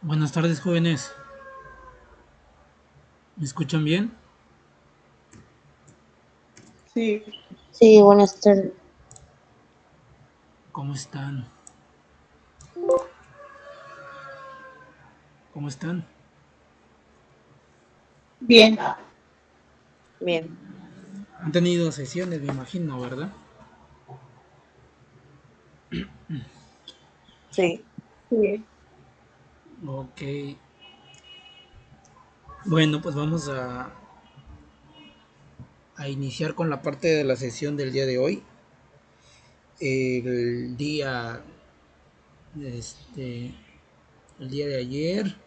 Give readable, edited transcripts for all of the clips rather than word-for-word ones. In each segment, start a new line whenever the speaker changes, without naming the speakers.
Buenas tardes, jóvenes. ¿Me escuchan bien?
Sí,
Sí, buenas tardes.
¿Cómo están? ¿Cómo están?
bien,
Bien,
Han tenido sesiones, me imagino, ¿verdad?
sí.
sí.
Ok. Bueno, pues vamos a iniciar con la parte de la sesión del día de hoy. El día, este, el día de ayer,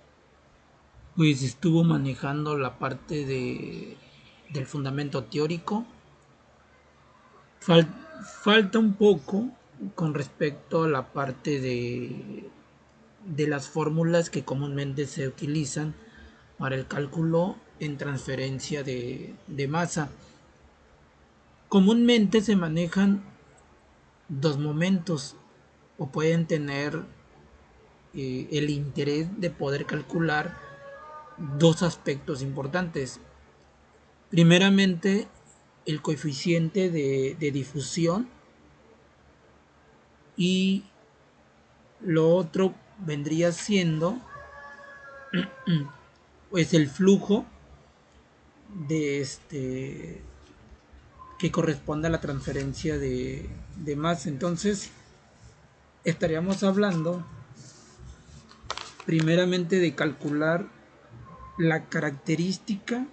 pues estuvo manejando la parte del fundamento teórico. Fal- Falta un poco con respecto a la parte de las fórmulas que comúnmente se utilizan para el cálculo en transferencia de masa. Comúnmente se manejan dos momentos o pueden tener el interés de poder calcular dos aspectos importantes. Primeramente, el coeficiente de difusión y lo otro vendría siendo pues el flujo de que corresponde a la transferencia de masa. Entonces, estaríamos hablando primeramente de calcular la característica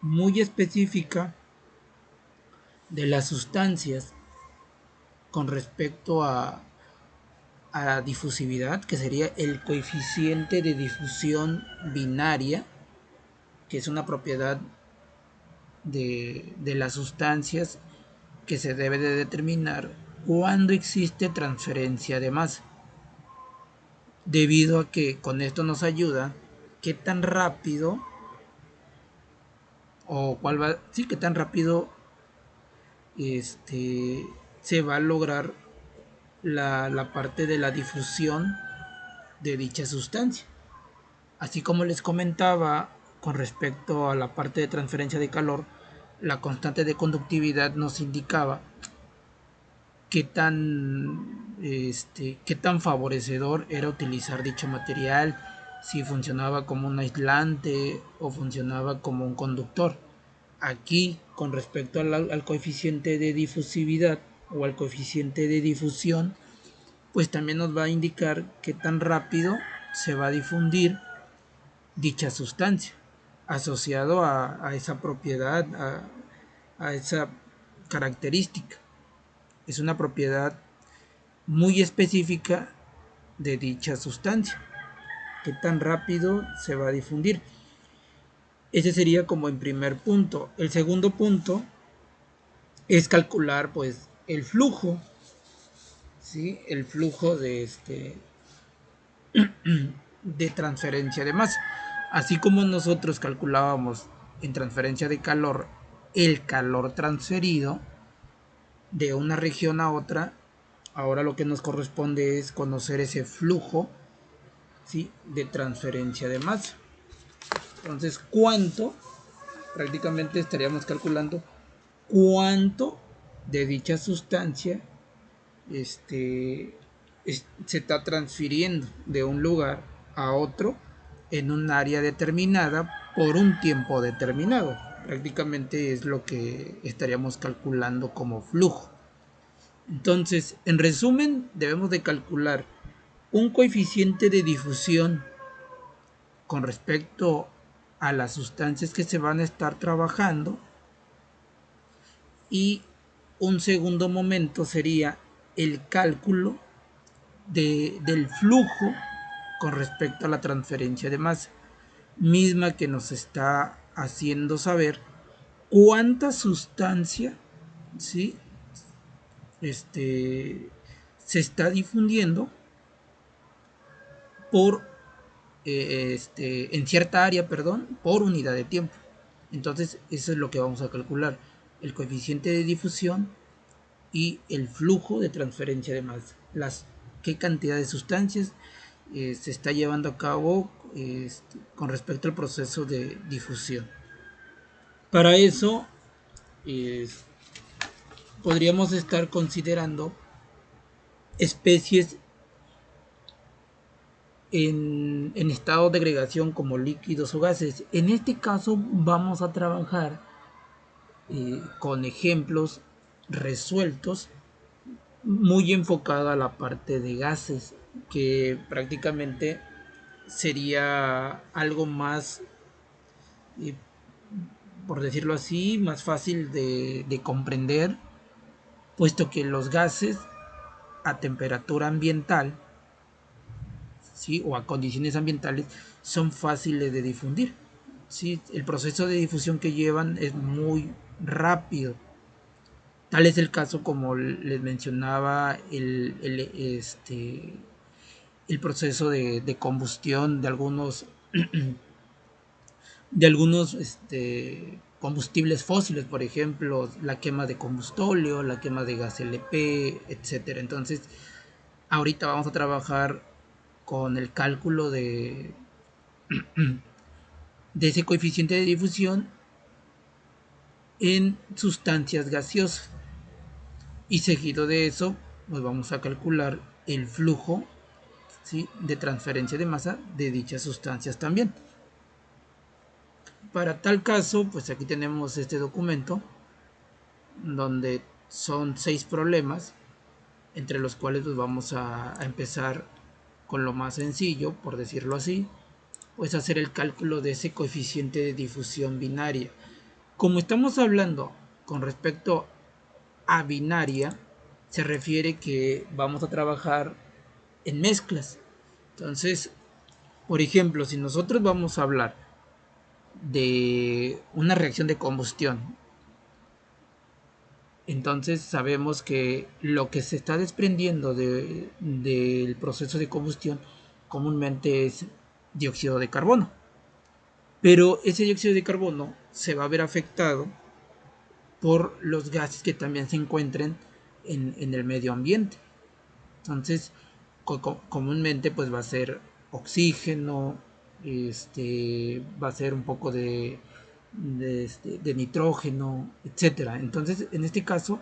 muy específica de las sustancias con respecto a difusividad, que sería el coeficiente de difusión binaria, que es una propiedad de las sustancias que se debe de determinar cuando existe transferencia de masa, debido a que con esto nos ayuda qué tan rápido o cuál va, sí, qué tan rápido se va a lograr la parte de la difusión de dicha sustancia. Así como les comentaba con respecto a la parte de transferencia de calor, la constante de conductividad nos indicaba qué tan favorecedor era utilizar dicho material, si funcionaba como un aislante o funcionaba como un conductor. Aquí, con respecto al coeficiente de difusividad o al coeficiente de difusión, pues también nos va a indicar qué tan rápido se va a difundir dicha sustancia, asociado a esa propiedad, a esa característica. Es una propiedad muy específica de dicha sustancia, qué tan rápido se va a difundir. Ese sería como en primer punto. El segundo punto es calcular pues el flujo, ¿sí? El flujo de transferencia de masa. Así como nosotros calculábamos en transferencia de calor el calor transferido de una región a otra, ahora lo que nos corresponde es conocer ese flujo, ¿sí?, de transferencia de masa. Entonces, ¿cuánto? Prácticamente estaríamos calculando cuánto de dicha sustancia se está transfiriendo de un lugar a otro en un área determinada por un tiempo determinado. Prácticamente es lo que estaríamos calculando como flujo. Entonces, en resumen, debemos de calcular un coeficiente de difusión con respecto a las sustancias que se van a estar trabajando, y un segundo momento sería el cálculo del flujo con respecto a la transferencia de masa, misma que nos está haciendo saber cuánta sustancia, ¿sí?, se está difundiendo por en cierta área, perdón, por unidad de tiempo. Entonces, eso es lo que vamos a calcular: el coeficiente de difusión y el flujo de transferencia de masa, qué cantidad de sustancias se está llevando a cabo con respecto al proceso de difusión. Para eso podríamos estar considerando especies en estado de agregación como líquidos o gases. En este caso vamos a trabajar con ejemplos resueltos muy enfocada a la parte de gases, que prácticamente sería algo más, eh, por decirlo así, más fácil de comprender, puesto que los gases a temperatura ambiental, ¿sí? O a condiciones ambientales son fáciles de difundir. ¿Sí? El proceso de difusión que llevan es muy rápido. Tal es el caso, como les mencionaba, el proceso de combustión de algunos combustibles fósiles, por ejemplo, la quema de combustóleo, la quema de gas LP, etcétera. Entonces, ahorita vamos a trabajar con el cálculo de ese coeficiente de difusión en sustancias gaseosas. Y seguido de eso, pues vamos a calcular el flujo, ¿sí?, de transferencia de masa de dichas sustancias también. Para tal caso, pues aquí tenemos este documento donde son 6 problemas, entre los cuales pues vamos a empezar con lo más sencillo, por decirlo así, pues hacer el cálculo de ese coeficiente de difusión binaria. Como estamos hablando con respecto a binaria, se refiere que vamos a trabajar en mezclas. Entonces, por ejemplo, si nosotros vamos a hablar de una reacción de combustión, entonces sabemos que lo que se está desprendiendo del proceso de combustión comúnmente es dióxido de carbono. Pero ese dióxido de carbono se va a ver afectado por los gases que también se encuentren en el medio ambiente. Entonces, comúnmente pues va a ser oxígeno, va a ser un poco de nitrógeno, etcétera. Entonces, en este caso,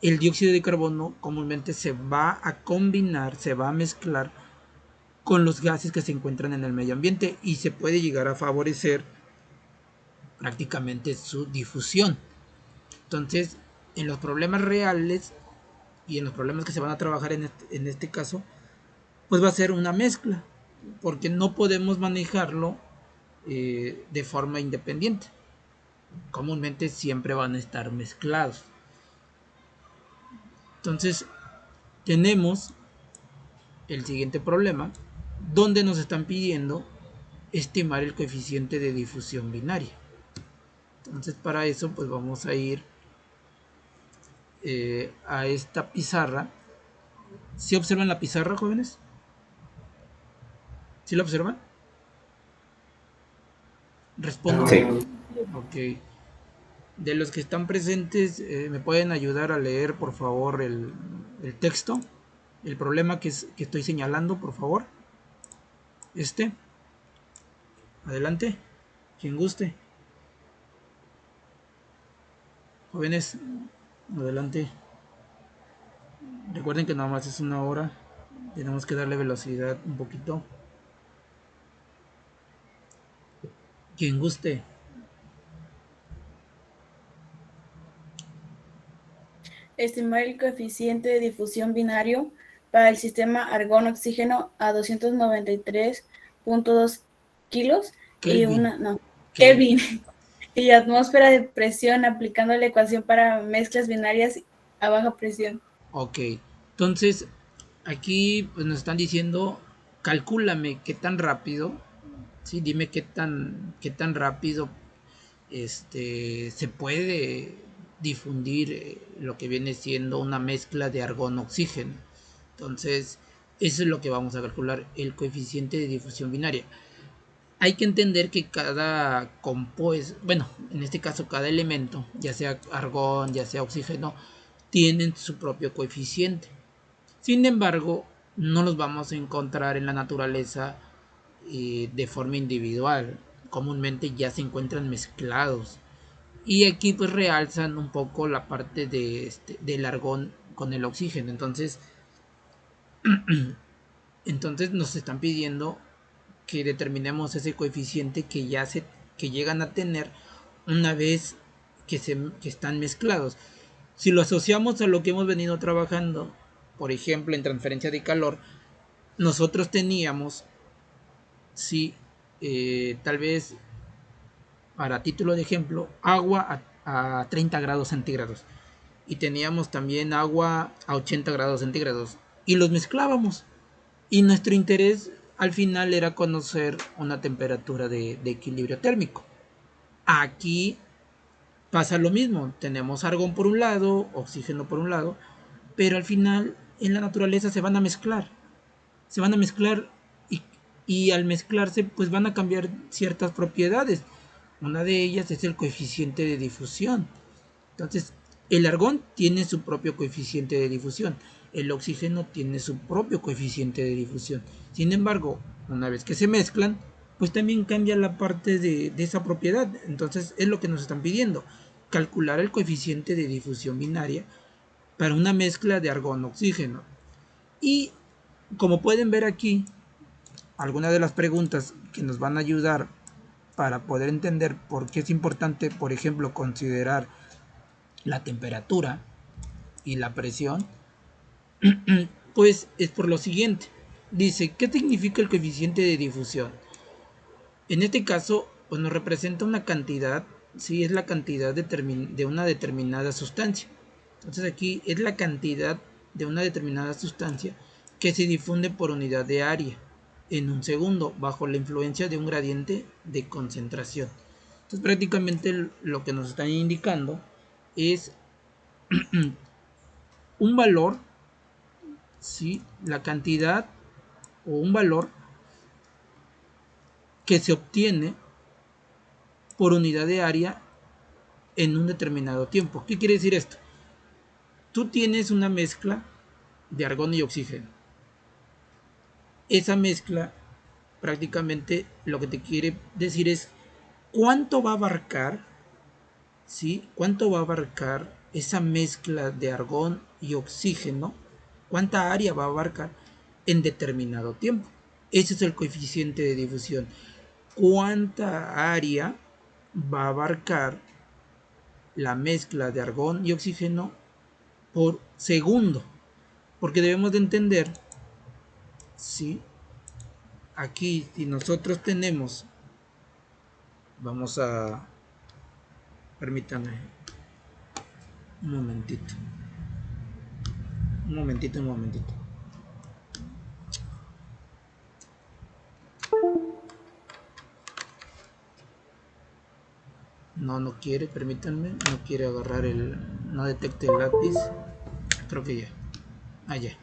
el dióxido de carbono comúnmente se va a combinar, se va a mezclar con los gases que se encuentran en el medio ambiente y se puede llegar a favorecer prácticamente su difusión. Entonces, en los problemas reales y en los problemas que se van a trabajar en este caso, pues va a ser una mezcla, porque no podemos manejarlo de forma independiente. Comúnmente siempre van a estar mezclados. Entonces, tenemos el siguiente problema, donde nos están pidiendo estimar el coeficiente de difusión binaria. Entonces, para eso, pues vamos a ir a esta pizarra. ¿Sí observan la pizarra, jóvenes? ¿Sí la observan? Respondo.
Sí.
Ok. De los que están presentes, ¿me pueden ayudar a leer, por favor, el texto? El problema que estoy señalando, por favor. Adelante. Quien guste. Jóvenes, adelante. Recuerden que nada más es una hora. Tenemos que darle velocidad un poquito. Quien guste.
Estimar el coeficiente de difusión binario para el sistema argón-oxígeno a 293.2 kilos
Kelvin.
Kelvin y atmósfera de presión, aplicando la ecuación para mezclas binarias a baja presión.
Ok, entonces aquí pues, nos están diciendo, calcúlame qué tan rápido, ¿sí? Dime qué tan rápido se puede difundir lo que viene siendo una mezcla de argón-oxígeno. Entonces, eso es lo que vamos a calcular, el coeficiente de difusión binaria. Hay que entender que cada compuesto, bueno, en este caso cada elemento, ya sea argón, ya sea oxígeno, tienen su propio coeficiente. Sin embargo, no los vamos a encontrar en la naturaleza de forma individual. Comúnmente ya se encuentran mezclados. Y aquí pues realzan un poco la parte del argón con el oxígeno. Entonces nos están pidiendo que determinemos ese coeficiente que llegan a tener una vez que están mezclados. Si lo asociamos a lo que hemos venido trabajando, por ejemplo en transferencia de calor, nosotros teníamos, sí, tal vez para título de ejemplo, agua a 30 grados centígrados y teníamos también agua a 80 grados centígrados y los mezclábamos. Y nuestro interés al final era conocer una temperatura de equilibrio térmico. Aquí pasa lo mismo, tenemos argón por un lado, oxígeno por un lado, pero al final en la naturaleza se van a mezclar y, y al mezclarse pues van a cambiar ciertas propiedades. Una de ellas es el coeficiente de difusión. Entonces, el argón tiene su propio coeficiente de difusión, el oxígeno tiene su propio coeficiente de difusión. Sin embargo, una vez que se mezclan, pues también cambia la parte de esa propiedad. Entonces, es lo que nos están pidiendo, calcular el coeficiente de difusión binaria para una mezcla de argón-oxígeno. Y como pueden ver aquí, algunas de las preguntas que nos van a ayudar para poder entender por qué es importante, por ejemplo, considerar la temperatura y la presión, pues es por lo siguiente. Dice, ¿qué significa el coeficiente de difusión? En este caso, pues nos representa una cantidad, sí, es la cantidad de una determinada sustancia. Entonces aquí es la cantidad de una determinada sustancia que se difunde por unidad de área en un segundo bajo la influencia de un gradiente de concentración. Entonces prácticamente lo que nos están indicando es un valor, ¿sí? La cantidad o un valor que se obtiene por unidad de área en un determinado tiempo. ¿Qué quiere decir esto? Tú tienes una mezcla de argón y oxígeno. Esa mezcla prácticamente lo que te quiere decir es cuánto va a abarcar, ¿sí? Cuánto va a abarcar esa mezcla de argón y oxígeno, cuánta área va a abarcar en determinado tiempo. Ese es el coeficiente de difusión. Cuánta área va a abarcar la mezcla de argón y oxígeno por segundo, porque debemos de entender, ¿sí? Aquí si nosotros tenemos, vamos a, permítanme un momentito, un momentito. No quiere, permítanme, no quiere agarrar no detecta el lápiz, creo que ya, ya.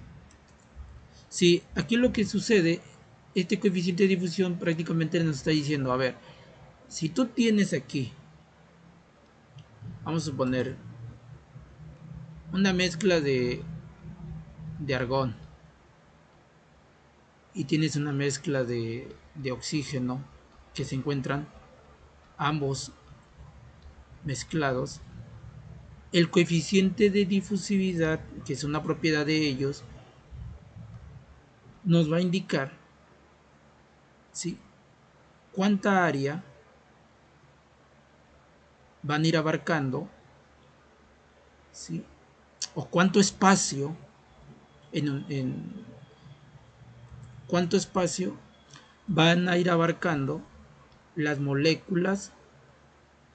Sí, aquí lo que sucede, este coeficiente de difusión prácticamente nos está diciendo, a ver, si tú tienes aquí, vamos a suponer, una mezcla de argón y tienes una mezcla de oxígeno que se encuentran ambos mezclados, el coeficiente de difusividad, que es una propiedad de ellos, nos va a indicar, ¿sí?, cuánta área van a ir abarcando, ¿sí?, o cuánto espacio cuánto espacio van a ir abarcando las moléculas,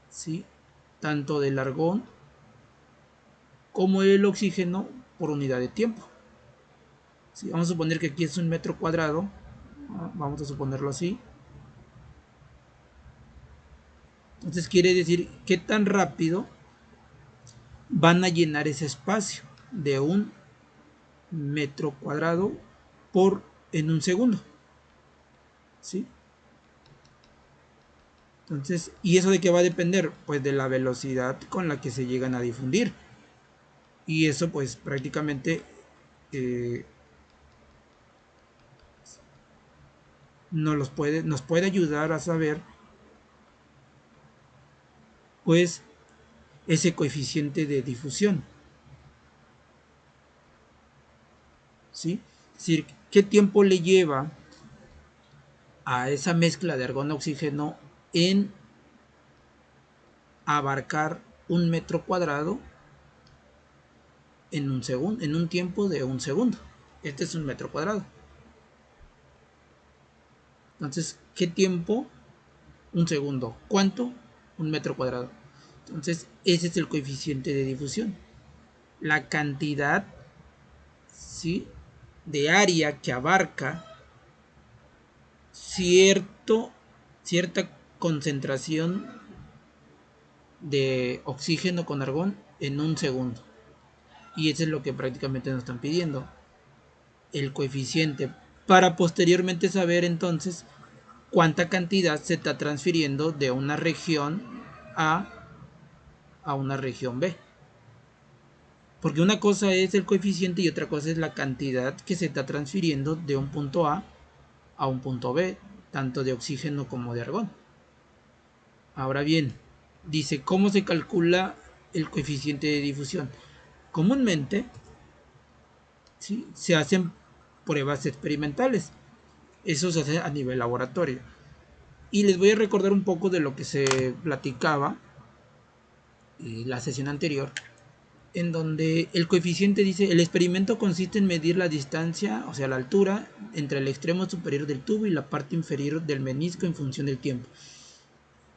¿sí?, tanto del argón como el oxígeno por unidad de tiempo. ¿Sí? Vamos a suponer que aquí es un metro cuadrado, vamos a suponerlo así. Entonces quiere decir qué tan rápido van a llenar ese espacio de un metro cuadrado en un segundo, ¿sí? Entonces, ¿y eso de qué va a depender? Pues de la velocidad con la que se llegan a difundir. Y eso pues prácticamente nos puede ayudar a saber pues ese coeficiente de difusión, ¿sí? Es decir, qué tiempo le lleva a esa mezcla de argón-oxígeno en abarcar 1 metro cuadrado en un segundo, en un tiempo de 1 segundo. Este es 1 metro cuadrado. Entonces, ¿qué tiempo? 1 segundo. ¿Cuánto? 1 metro cuadrado. Entonces, ese es el coeficiente de difusión. La cantidad, ¿sí?, de área que abarca cierta concentración de oxígeno con argón en 1 segundo. Y eso es lo que prácticamente nos están pidiendo, el coeficiente, para posteriormente saber entonces cuánta cantidad se está transfiriendo de una región A a una región B. Porque una cosa es el coeficiente y otra cosa es la cantidad que se está transfiriendo de un punto A un punto B, tanto de oxígeno como de argón. Ahora bien, dice, ¿cómo se calcula el coeficiente de difusión? Comúnmente, ¿sí?, se hacen pruebas experimentales. Eso se hace a nivel laboratorio. Y les voy a recordar un poco de lo que se platicaba en la sesión anterior, en donde el coeficiente dice, el experimento consiste en medir la distancia, o sea, la altura, entre el extremo superior del tubo y la parte inferior del menisco en función del tiempo.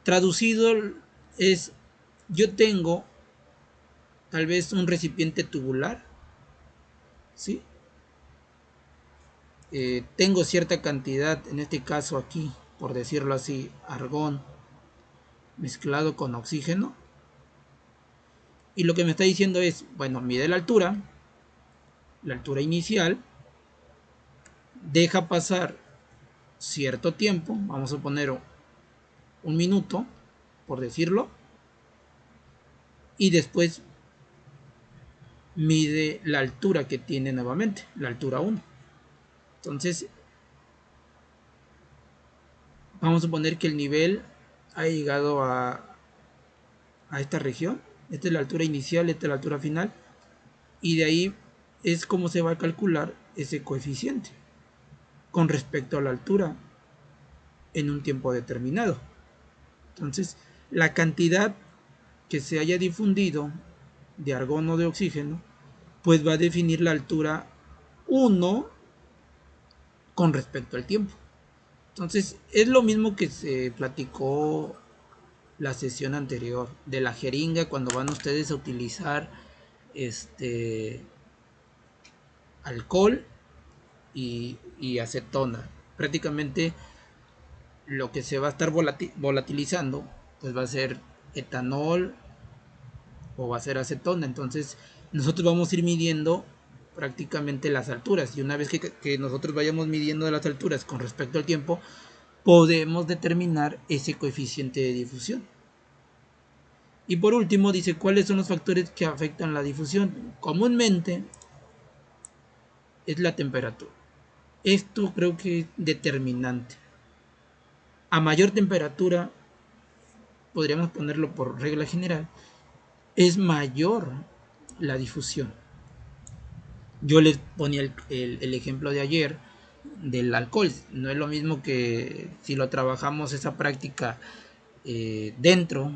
Traducido es, yo tengo tal vez un recipiente tubular, ¿sí? Tengo cierta cantidad, en este caso aquí, por decirlo así, argón mezclado con oxígeno. Y lo que me está diciendo es, bueno, mide la altura inicial, deja pasar cierto tiempo, vamos a poner 1 minuto, por decirlo, y después mide la altura que tiene nuevamente, la altura 1. Entonces, vamos a suponer que el nivel ha llegado a esta región. Esta es la altura inicial, esta es la altura final. Y de ahí es como se va a calcular ese coeficiente con respecto a la altura en un tiempo determinado. Entonces, la cantidad que se haya difundido de argón o de oxígeno, pues va a definir la altura 1 con respecto al tiempo. Entonces, es lo mismo que se platicó la sesión anterior de la jeringa, cuando van ustedes a utilizar alcohol y acetona. Prácticamente lo que se va a estar volatilizando pues va a ser etanol o va a ser acetona. Entonces nosotros vamos a ir midiendo prácticamente las alturas, y una vez que nosotros vayamos midiendo las alturas con respecto al tiempo, podemos determinar ese coeficiente de difusión. Y por último dice, ¿cuáles son los factores que afectan la difusión? Comúnmente es la temperatura. Esto creo que es determinante. A mayor temperatura, podríamos ponerlo por regla general, es mayor la difusión. Yo les ponía el ejemplo de ayer del alcohol. No es lo mismo que si lo trabajamos esa práctica dentro,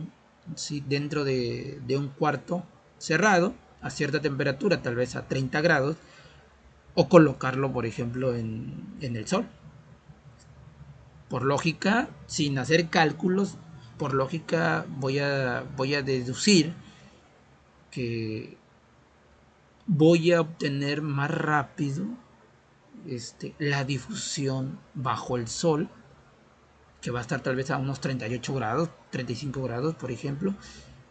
¿sí?, dentro de un cuarto cerrado a cierta temperatura, tal vez a 30 grados, o colocarlo, por ejemplo, en el sol. Por lógica, sin hacer cálculos, por lógica voy a deducir que voy a obtener más rápido la difusión bajo el sol, que va a estar tal vez a unos 38 grados, 35 grados, por ejemplo,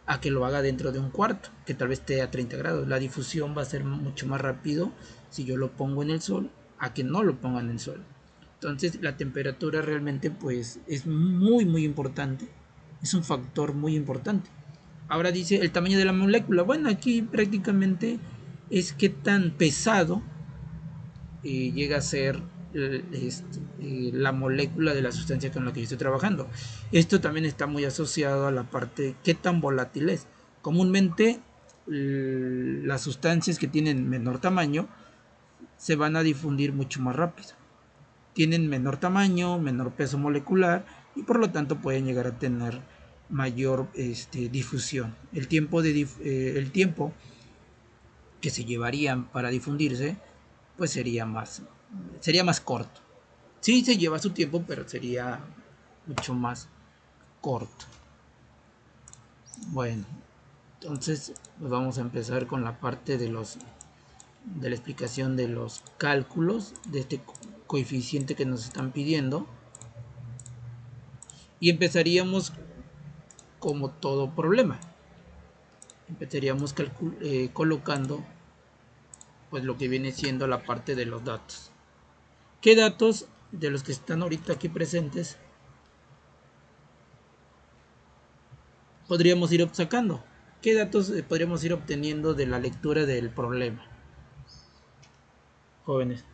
a que lo haga dentro de un cuarto, que tal vez esté a 30 grados. La difusión va a ser mucho más rápido si yo lo pongo en el sol a que no lo ponga en el sol. Entonces la temperatura realmente pues es muy importante, es un factor muy importante. Ahora dice el tamaño de la molécula. Bueno, aquí prácticamente es qué tan pesado llega a ser la molécula de la sustancia con la que yo estoy trabajando. Esto también está muy asociado a la parte qué tan volátil es. Comúnmente las sustancias que tienen menor tamaño se van a difundir mucho más rápido. Tienen menor tamaño, menor peso molecular y por lo tanto pueden llegar a tener mayor difusión. El tiempo que se llevarían para difundirse pues sería más corto. Sí se lleva su tiempo, pero sería mucho más corto. Bueno, entonces pues vamos a empezar con la parte de la explicación de los cálculos de este coeficiente que nos están pidiendo. Y empezaríamos como todo problema. Empezaríamos colocando pues lo que viene siendo la parte de los datos. ¿Qué datos de los que están ahorita aquí presentes podríamos ir sacando? ¿Qué datos podríamos ir obteniendo de la lectura del problema? Jóvenes.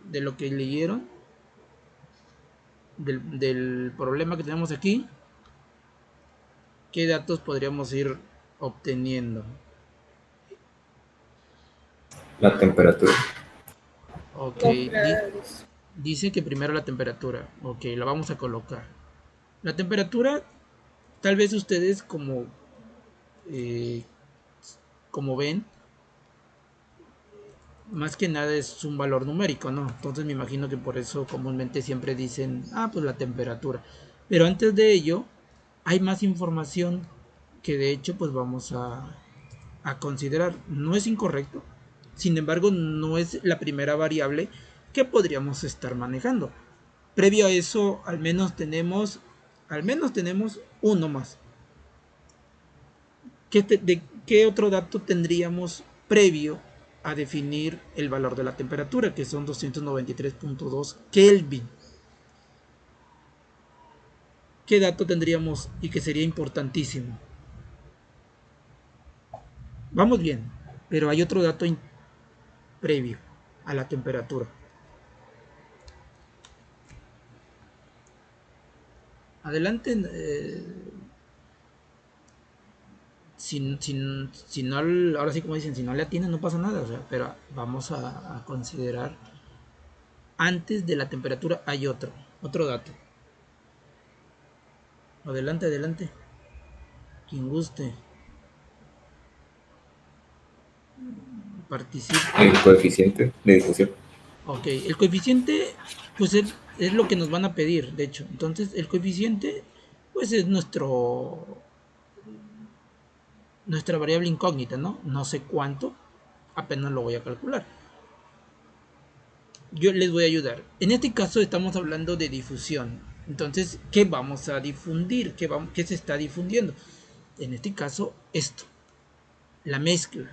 De lo que leyeron, del problema que tenemos aquí, ¿qué datos podríamos ir obteniendo?
La temperatura.
Ok, dice que primero la temperatura. Ok, la vamos a colocar. La temperatura, tal vez ustedes como ven, más que nada es un valor numérico, ¿no? Entonces me imagino que por eso comúnmente siempre dicen, pues la temperatura. Pero antes de ello, hay más información que de hecho pues vamos a considerar. No es incorrecto, sin embargo no es la primera variable que podríamos estar manejando. Previo a eso, al menos tenemos uno más. ¿Qué otro dato tendríamos previo a definir el valor de la temperatura, que son 293.2 Kelvin? ¿Qué dato tendríamos y que sería importantísimo? Vamos bien, pero hay otro dato previo a la temperatura. Adelante. Si no, ahora sí como dicen, si no le atienden no pasa nada, o sea, pero vamos a considerar, antes de la temperatura hay otro dato. Adelante, quien guste. Participe.
El coeficiente de difusión.
Ok, el coeficiente pues es lo que nos van a pedir, de hecho. Entonces el coeficiente pues es nuestra variable incógnita, ¿no? No sé cuánto, apenas lo voy a calcular. Yo les voy a ayudar. En este caso estamos hablando de difusión. Entonces, ¿qué vamos a difundir? ¿Qué se está difundiendo? En este caso, esto. La mezcla.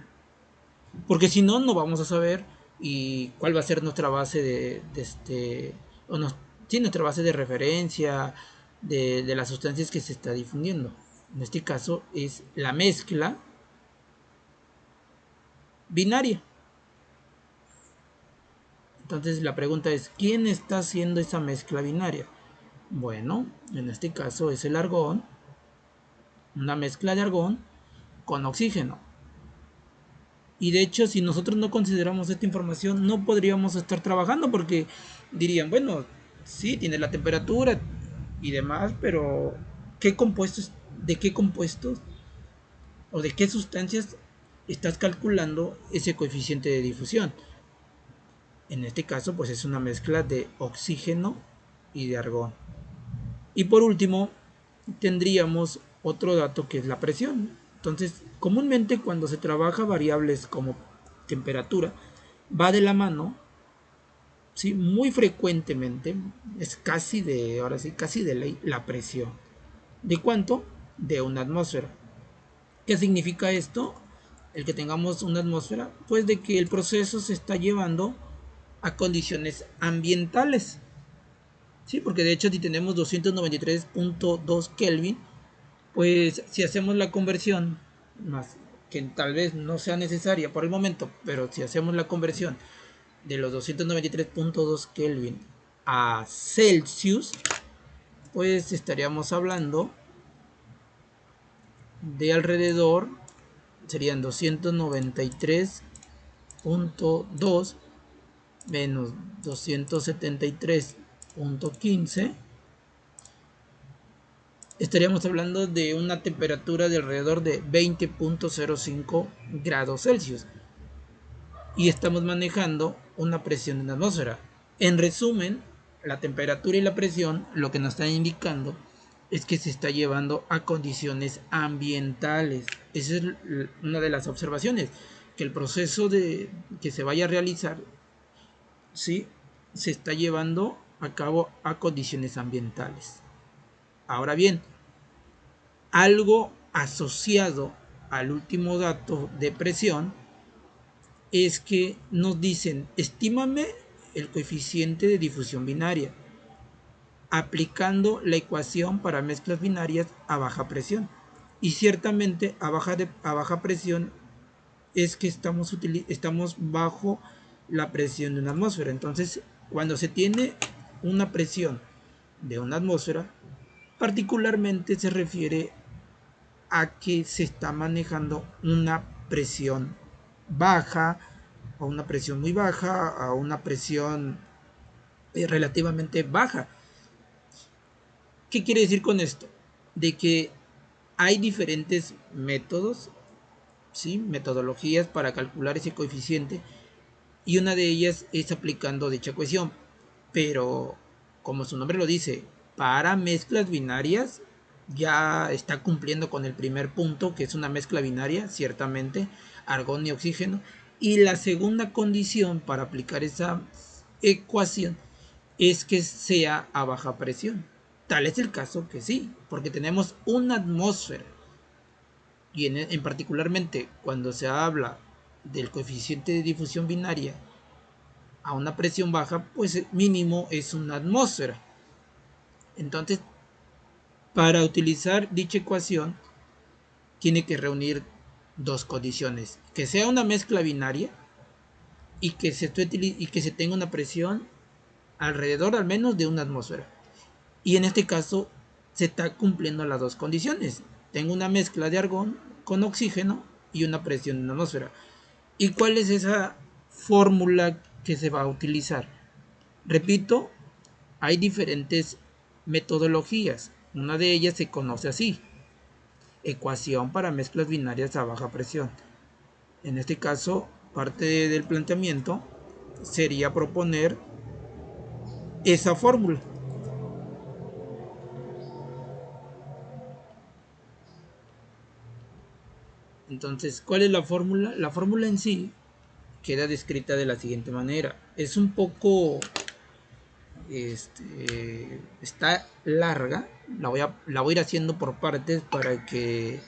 Porque si no, no vamos a saber y cuál va a ser nuestra base nuestra base de referencia de las sustancias que se está difundiendo. En este caso es la mezcla binaria. Entonces la pregunta es, ¿quién está haciendo esa mezcla binaria? Bueno, en este caso es el argón, una mezcla de argón con oxígeno. Y de hecho, si nosotros no consideramos esta información, no podríamos estar trabajando porque dirían, bueno, sí, tiene la temperatura y demás, pero ¿de qué compuestos o de qué sustancias estás calculando ese coeficiente de difusión? En este caso, pues es una mezcla de oxígeno y de argón. Y por último, tendríamos otro dato que es la presión. Entonces, comúnmente cuando se trabaja variables como temperatura, va de la mano, ¿sí? Muy frecuentemente, es casi de ley, la presión. ¿De cuánto? De una atmósfera. ¿Qué significa esto? El que tengamos una atmósfera, pues de que el proceso se está llevando a condiciones ambientales. Sí, porque de hecho si tenemos 293.2 Kelvin, pues si hacemos la conversión más que tal vez no sea necesaria por el momento, pero si hacemos la conversión de los 293.2 Kelvin a Celsius, pues estaríamos hablando de alrededor, serían 293.2 menos 273.15, estaríamos hablando de una temperatura de alrededor de 20.05 grados Celsius. Y estamos manejando una presión en la atmósfera. En resumen, la temperatura y la presión lo que nos están indicando es que se está llevando a condiciones ambientales. Esa es una de las observaciones, que el proceso de que se vaya a realizar, ¿sí?, se está llevando a cabo a condiciones ambientales. Ahora bien, algo asociado al último dato de presión es que nos dicen, estímame el coeficiente de difusión binaria aplicando la ecuación para mezclas binarias a baja presión. Y ciertamente a baja presión es que estamos bajo la presión de una atmósfera. Entonces, cuando se tiene una presión de una atmósfera, particularmente se refiere a que se está manejando una presión baja, a una presión muy baja, a una presión relativamente baja. ¿Qué quiere decir con esto? De que hay diferentes métodos, ¿sí?, metodologías para calcular ese coeficiente, y una de ellas es aplicando dicha ecuación. Pero, como su nombre lo dice, para mezclas binarias ya está cumpliendo con el primer punto, que es una mezcla binaria, ciertamente, argón y oxígeno. Y la segunda condición para aplicar esa ecuación es que sea a baja presión. Tal es el caso que sí, porque tenemos una atmósfera. Y en particularmente cuando se habla del coeficiente de difusión binaria a una presión baja, pues el mínimo es una atmósfera. Entonces, para utilizar dicha ecuación, tiene que reunir dos condiciones: que sea una mezcla binaria y que se tenga una presión alrededor al menos de una atmósfera. Y en este caso se está cumpliendo las dos condiciones. Tengo una mezcla de argón con oxígeno y una presión en la atmósfera. ¿Y cuál es esa fórmula que se va a utilizar? Repito, hay diferentes metodologías. Una de ellas se conoce así: ecuación para mezclas binarias a baja presión. En este caso, parte del planteamiento sería proponer esa fórmula. Entonces, ¿cuál es la fórmula? La fórmula en sí queda descrita de la siguiente manera. Es un poco está larga. La voy a ir haciendo por partes para que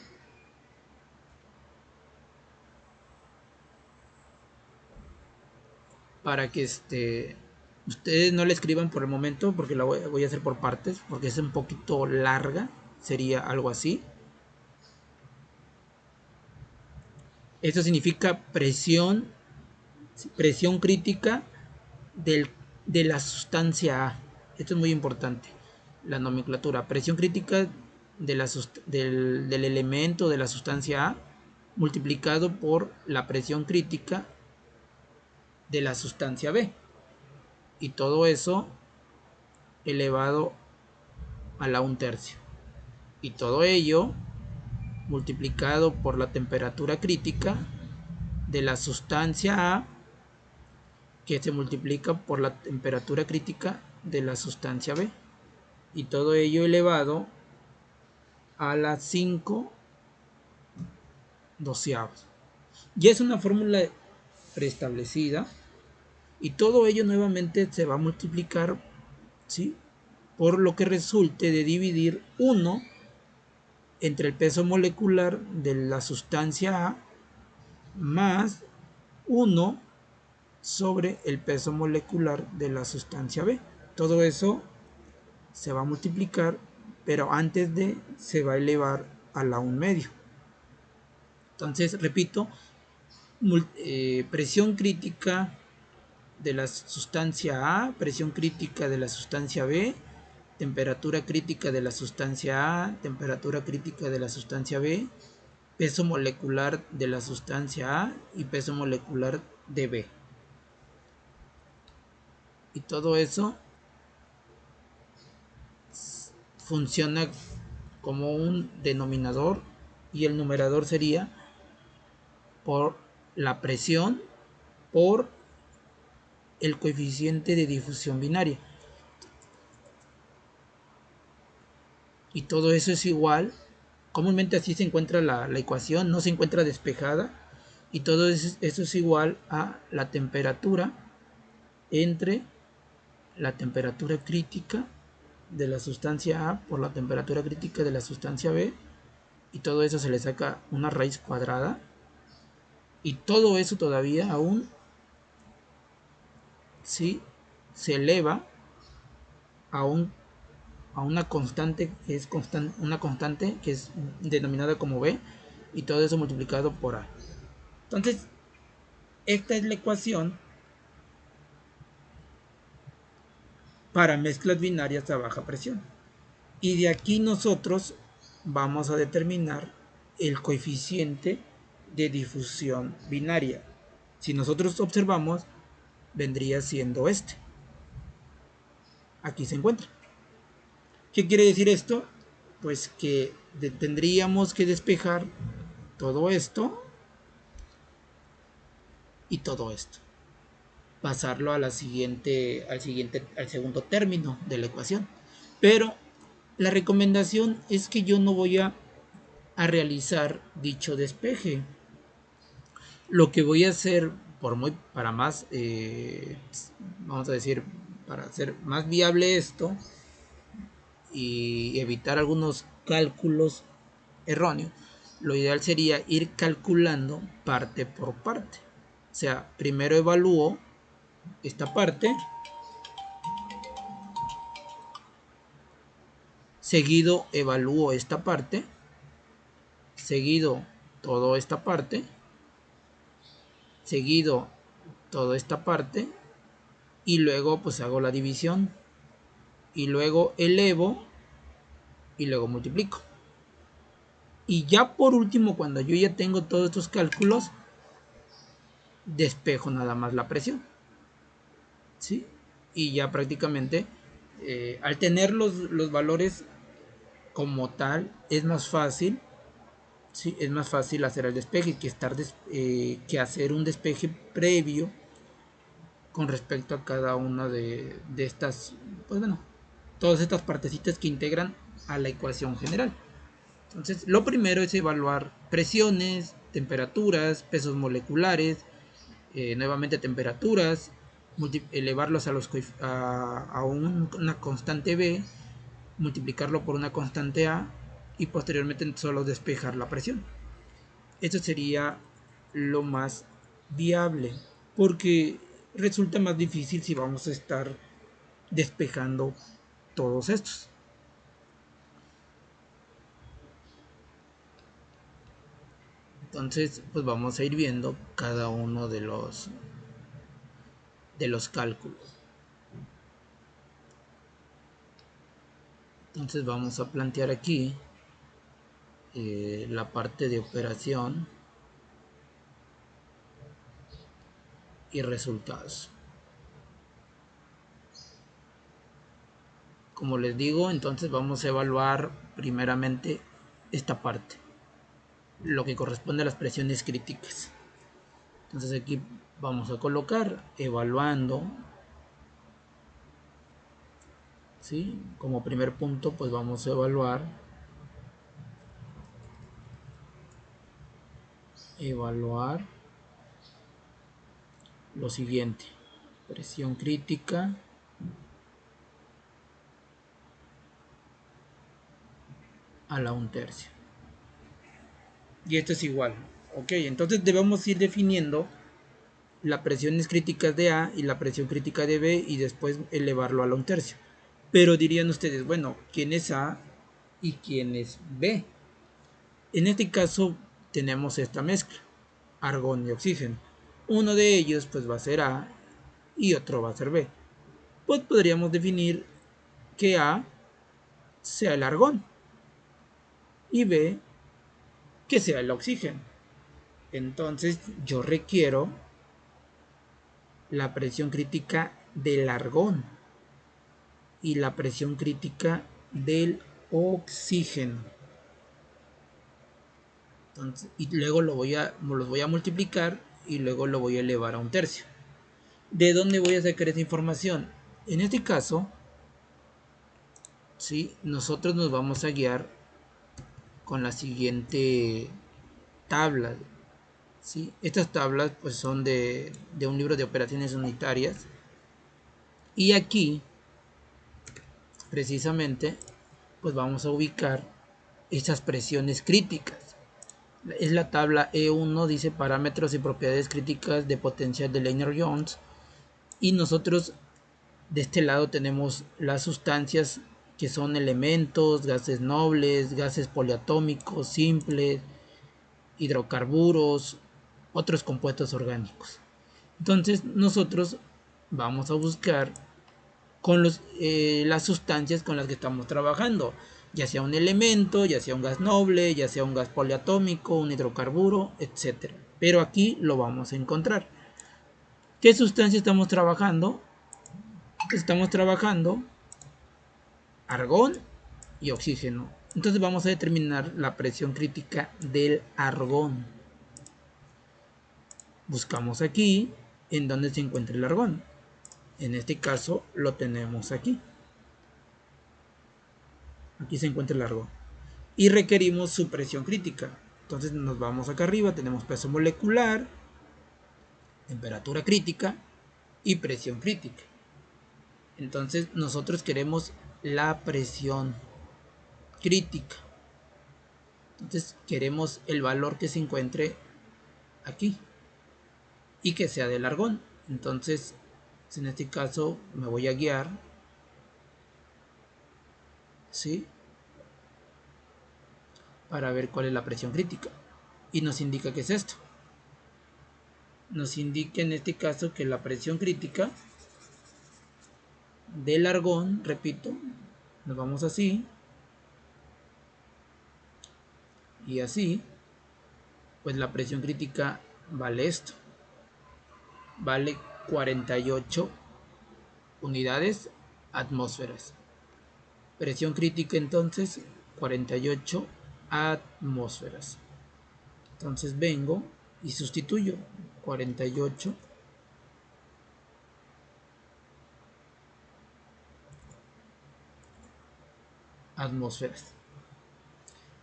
ustedes no la escriban por el momento, porque la voy a hacer por partes, porque es un poquito larga. Sería algo así. Esto significa presión crítica de la sustancia A. Esto es muy importante, la nomenclatura. Presión crítica del elemento de la sustancia A multiplicado por la presión crítica de la sustancia B. Y todo eso elevado a la 1/3. Y todo ello multiplicado por la temperatura crítica de la sustancia A, que se multiplica por la temperatura crítica de la sustancia B. Y todo ello elevado a las 5/12. Ya es una fórmula preestablecida. Y todo ello nuevamente se va a multiplicar, ¿sí?, por lo que resulte de dividir 1 entre el peso molecular de la sustancia A más 1 sobre el peso molecular de la sustancia B. Todo eso se va a multiplicar, pero antes de se va a elevar a la 1/2. Entonces, repito, presión crítica de la sustancia A, presión crítica de la sustancia B, temperatura crítica de la sustancia A, temperatura crítica de la sustancia B, peso molecular de la sustancia A y peso molecular de B. Y todo eso funciona como un denominador y el numerador sería por la presión por el coeficiente de difusión binaria. Y todo eso es igual, comúnmente así se encuentra la ecuación, no se encuentra despejada, y todo eso es igual a la temperatura entre la temperatura crítica de la sustancia A por la temperatura crítica de la sustancia B, y todo eso se le saca una raíz cuadrada, y todo eso todavía aún ¿sí? se eleva a una constante que es una constante que es denominada como B, y todo eso multiplicado por A. Entonces, esta es la ecuación para mezclas binarias a baja presión. Y de aquí nosotros vamos a determinar el coeficiente de difusión binaria. Si nosotros observamos, vendría siendo este. Aquí se encuentra. ¿Qué quiere decir esto? Pues que tendríamos que despejar todo esto y todo esto. Pasarlo al segundo término de la ecuación. Pero la recomendación es que yo no voy a realizar dicho despeje. Lo que voy a hacer para más, vamos a decir, para hacer más viable esto y evitar algunos cálculos erróneos, lo ideal sería ir calculando parte por parte. O sea, primero evalúo esta parte, seguido evalúo esta parte, seguido toda esta parte, seguido toda esta parte, y luego pues hago la división, y luego elevo, y luego multiplico. Y ya por último, cuando yo ya tengo todos estos cálculos, despejo nada más la presión, ¿sí? Y ya prácticamente, al tener los valores como tal, es más fácil, ¿sí? Es más fácil hacer el despeje que hacer un despeje previo con respecto a cada una de estas, pues bueno, todas estas partecitas que integran a la ecuación general. Entonces, lo primero es evaluar presiones, temperaturas, pesos moleculares, nuevamente temperaturas, elevarlos a una constante B, multiplicarlo por una constante A y posteriormente solo despejar la presión. Esto sería lo más viable, porque resulta más difícil si vamos a estar despejando todos estos. Entonces, pues vamos a ir viendo cada uno de los cálculos. Entonces vamos a plantear aquí la parte de operación y resultados. Como les digo, entonces vamos a evaluar primeramente esta parte, lo que corresponde a las presiones críticas. Entonces aquí vamos a colocar evaluando, ¿sí? Como primer punto, pues vamos a evaluar lo siguiente: presión crítica a la 1/3. Y esto es igual. Ok, entonces debemos ir definiendo las presiones críticas de A y la presión crítica de B y después elevarlo a la 1/3. Pero dirían ustedes, bueno, ¿quién es A y quién es B? En este caso tenemos esta mezcla, argón y oxígeno. Uno de ellos pues va a ser A y otro va a ser B. Pues podríamos definir que A sea el argón y B que sea el oxígeno. Entonces yo requiero la presión crítica del argón y la presión crítica del oxígeno. Entonces, y luego los voy a multiplicar y luego lo voy a elevar a un tercio. ¿De dónde voy a sacar esa información? En este caso, ¿sí? Nosotros nos vamos a guiar con la siguiente tabla. ¿Sí? Estas tablas pues son de un libro de operaciones unitarias. Y aquí, precisamente, pues vamos a ubicar estas presiones críticas. Es la tabla E1, dice parámetros y propiedades críticas de potencial de Lennard-Jones. Y nosotros de este lado tenemos las sustancias que son elementos, gases nobles, gases poliatómicos, simples, hidrocarburos, otros compuestos orgánicos. Entonces nosotros vamos a buscar con las sustancias con las que estamos trabajando, ya sea un elemento, ya sea un gas noble, ya sea un gas poliatómico, un hidrocarburo, etc. Pero aquí lo vamos a encontrar. ¿Qué sustancia estamos trabajando? Estamos trabajando argón y oxígeno. Entonces vamos a determinar la presión crítica del argón. Buscamos aquí en donde se encuentra el argón. En este caso lo tenemos aquí. Aquí se encuentra el argón. Y requerimos su presión crítica. Entonces nos vamos acá arriba, tenemos peso molecular, temperatura crítica y presión crítica. Entonces nosotros queremos la presión crítica. Entonces queremos el valor que se encuentre aquí y que sea del argón. Entonces en este caso me voy a guiar, ¿sí?, para ver cuál es la presión crítica. Y nos indica que es esto. Nos indica en este caso que la presión crítica del argón, repito, nos vamos así y así, pues la presión crítica vale esto, vale 48 unidades atmósferas. Presión crítica entonces 48 atmósferas. Entonces vengo y sustituyo 48 atmósferas.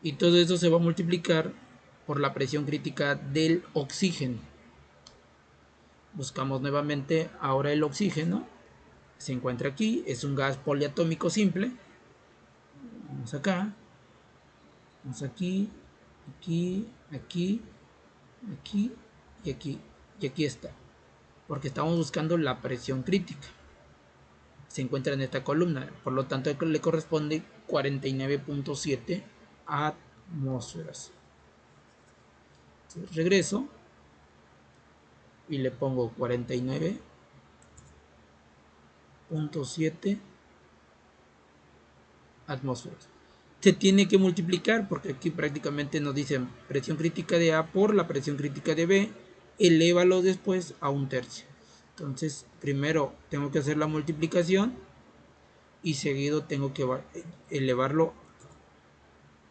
Y todo eso se va a multiplicar por la presión crítica del oxígeno. Buscamos nuevamente ahora el oxígeno. Se encuentra aquí, es un gas poliatómico simple. Vamos acá, vamos aquí, aquí, aquí, aquí y aquí. Y aquí está, porque estamos buscando la presión crítica. Se encuentra en esta columna, por lo tanto le corresponde 49.7 atmósferas. Entonces, regreso y le pongo 49.7 atmósferas. Se tiene que multiplicar porque aquí prácticamente nos dicen presión crítica de A por la presión crítica de B, elévalo después a un tercio. Entonces primero tengo que hacer la multiplicación y seguido tengo que elevarlo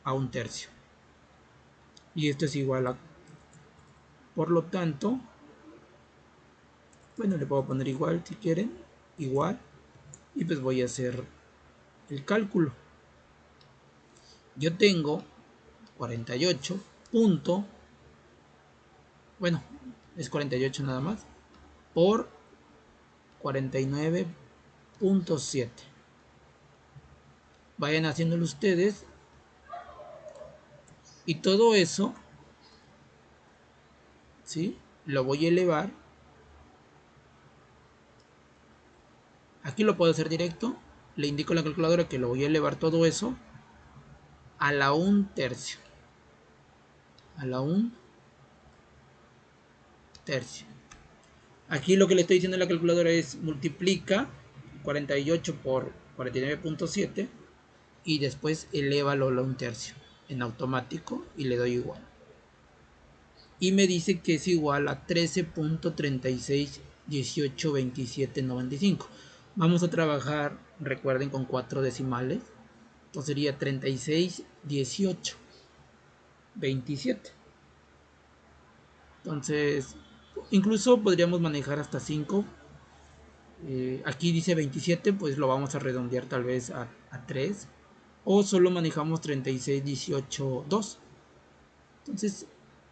a un tercio. Y esto es igual a, por lo tanto, bueno, le puedo poner igual si quieren, igual, y pues voy a hacer el cálculo. Yo tengo 48 punto, bueno, es 48 nada más, por 49.7. Vayan haciéndolo ustedes. Y todo eso, ¿sí?, lo voy a elevar. Aquí lo puedo hacer directo. Le indico a la calculadora que lo voy a elevar todo eso a la un tercio. a la 1 tercio. Aquí lo que le estoy diciendo a la calculadora es multiplica 48 por 49.7 y después elévalo a 1 tercio en automático y le doy igual. Y me dice que es igual a 13.36182795. Vamos a trabajar, recuerden, con 4 decimales. Entonces sería 361827. Entonces, incluso podríamos manejar hasta 5. Aquí dice 27, pues lo vamos a redondear tal vez a 3. O solo manejamos 36182. Entonces,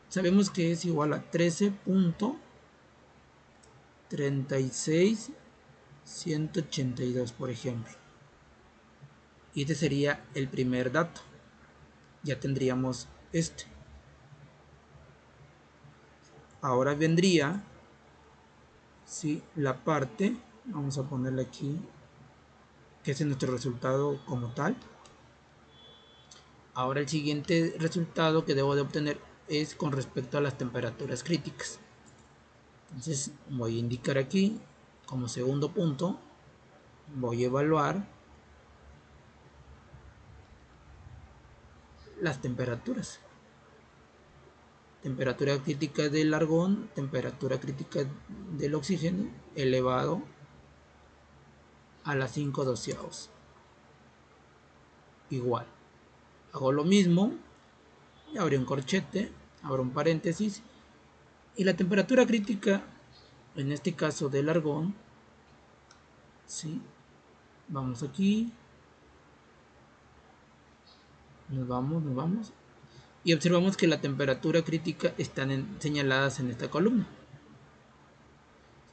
sabemos que es igual a 13.36182, por ejemplo. Y este sería el primer dato. Ya tendríamos este. Ahora vendría, ¿sí?, la parte, vamos a ponerle aquí, que es nuestro resultado como tal. Ahora el siguiente resultado que debo de obtener es con respecto a las temperaturas críticas. Entonces voy a indicar aquí como segundo punto, voy a evaluar las temperaturas. Temperatura crítica del argón, temperatura crítica del oxígeno elevado a la 5/12. Igual. Hago lo mismo, abro un corchete, abro un paréntesis, y la temperatura crítica, en este caso del argón, ¿sí?, vamos aquí, nos vamos, y observamos que la temperatura crítica están señaladas en esta columna.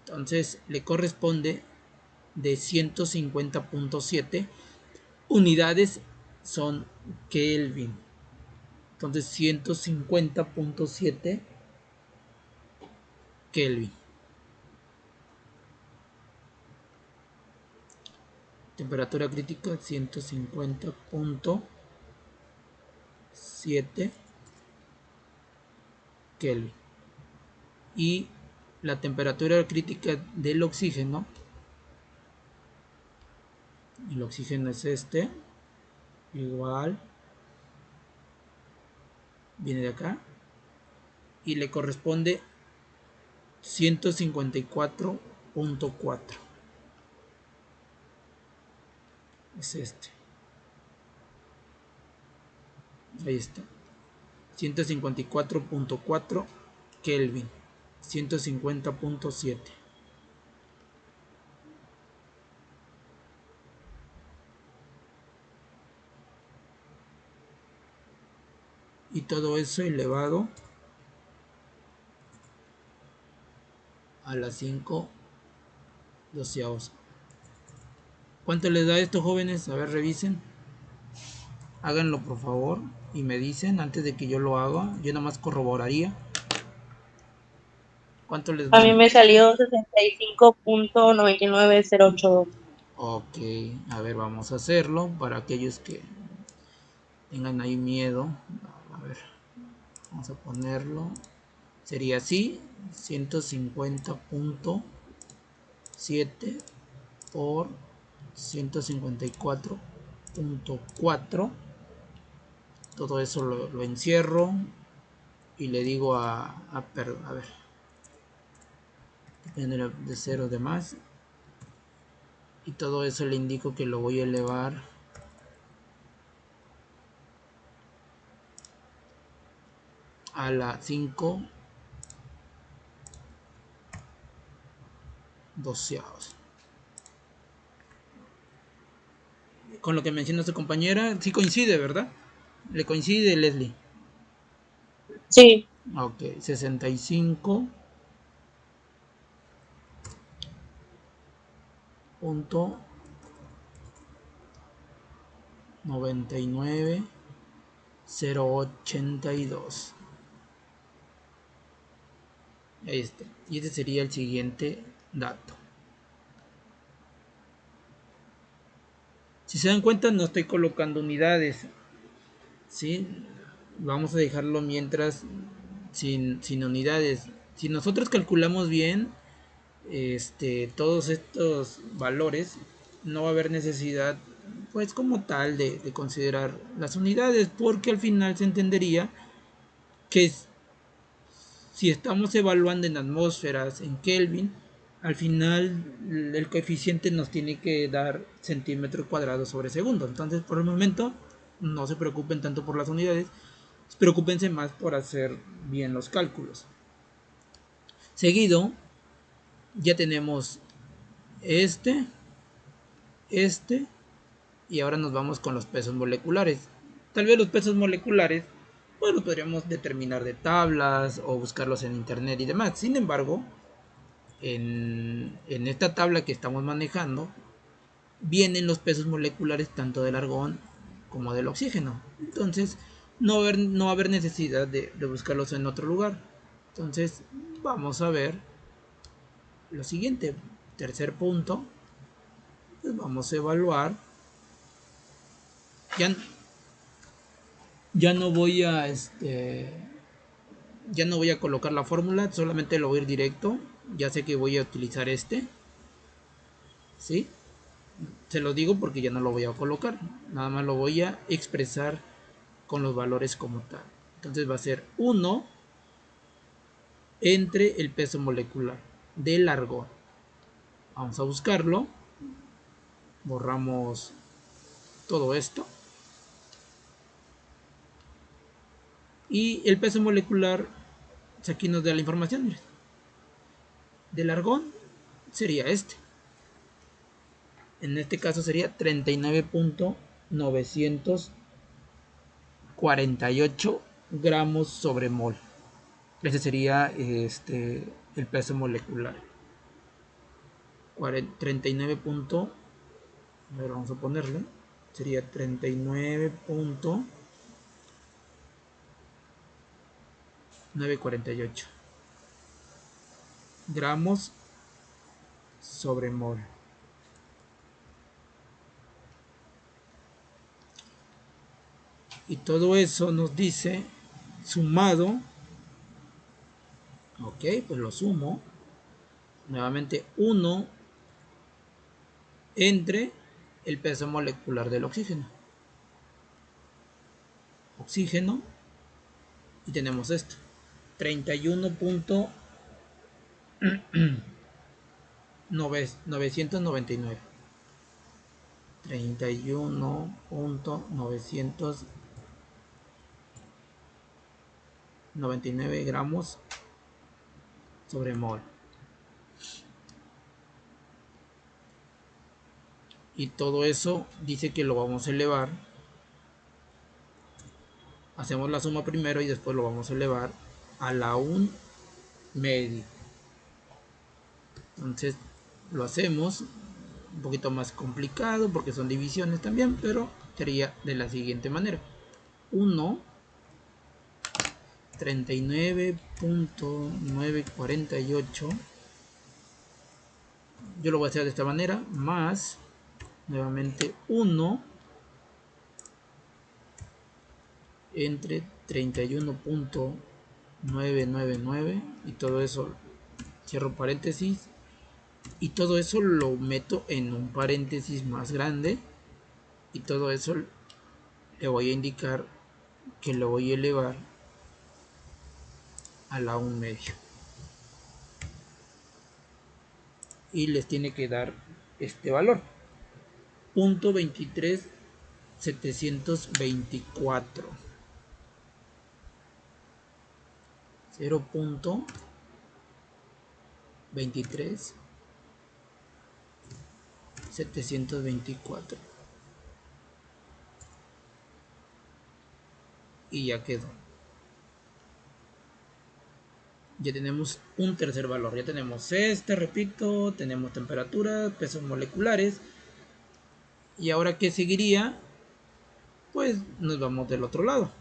Entonces le corresponde de 150.7 unidades son Kelvin. Entonces 150.7 Kelvin. Temperatura crítica 150.7 Kelvin. Y la temperatura crítica del oxígeno, el oxígeno es este, igual, viene de acá, y le corresponde 154.4. Es este. Ahí está. 154.4 Kelvin. 150.7. Y todo eso elevado a las 5/12. ¿Cuánto les da esto, jóvenes? A ver, revisen. Háganlo por favor y me dicen antes de que yo lo haga. Yo nomás corroboraría. ¿Cuánto les
A mí
da?
me salió 65.99082.
Ok, a ver, vamos a hacerlo para aquellos que tengan ahí miedo. A ver, vamos a ponerlo. Sería así, 150.7 por 154.4. Todo eso lo encierro y le digo a ver, depende de 0 de más. Y todo eso le indico que lo voy a elevar a la 5/12. Con lo que menciona su compañera, sí coincide, ¿verdad? Le coincide, Leslie.
Sí,
Ok, 65.99082. Ahí está. Y este sería el siguiente dato. Si se dan cuenta, no estoy colocando unidades, ¿sí? vamos a dejarlo mientras sin unidades. Si nosotros calculamos bien todos estos valores, no va a haber necesidad pues como tal de considerar las unidades, porque al final se entendería que si estamos evaluando en atmósferas, en Kelvin, al final el coeficiente nos tiene que dar centímetros cuadrados sobre segundo. Entonces, por el momento, no se preocupen tanto por las unidades, preocúpense más por hacer bien los cálculos. Seguido, ya tenemos este y ahora nos vamos con los pesos moleculares. Tal vez los pesos moleculares pues los podríamos determinar de tablas o buscarlos en internet y demás. Sin embargo, en esta tabla que estamos manejando vienen los pesos moleculares tanto del argón como del oxígeno. Entonces no va a haber necesidad de buscarlos en otro lugar. Entonces vamos a ver lo siguiente. Tercer punto, pues vamos a evaluar. Ya no voy a ya no voy a colocar la fórmula, solamente lo voy a ir directo. Ya sé que voy a utilizar ¿sí? Se lo digo porque ya no lo voy a colocar, nada más lo voy a expresar con los valores como tal. Entonces va a ser 1 entre el peso molecular del argón. Vamos a buscarlo, borramos todo esto y el peso molecular aquí nos da la información. Miren, del argón sería en este caso sería 39.948 gramos sobre mol. Ese sería el peso molecular. 39. A ver, vamos a ponerle. Sería 39.948 gramos sobre mol. Y todo eso nos dice sumado. Ok, pues lo sumo. Nuevamente 1 entre el peso molecular del oxígeno. Oxígeno. Y tenemos esto. 31.999. 31.999 gramos sobre mol. Y todo eso dice que lo vamos a elevar. Hacemos la suma primero y después lo vamos a elevar a la 1 medio. Entonces lo hacemos un poquito más complicado porque son divisiones también, pero sería de la siguiente manera: 1 39.948, yo lo voy a hacer de esta manera, más nuevamente 1 entre 31.999 y todo eso, cierro paréntesis, y todo eso lo meto en un paréntesis más grande, y todo eso le voy a indicar que lo voy a elevar a la 1 medio, y les tiene que dar este valor, 0.23724, 0.23724, y ya quedó. Ya tenemos un tercer valor, ya tenemos repito, tenemos temperatura, pesos moleculares. Y ahora, ¿qué seguiría? Pues nos vamos del otro lado.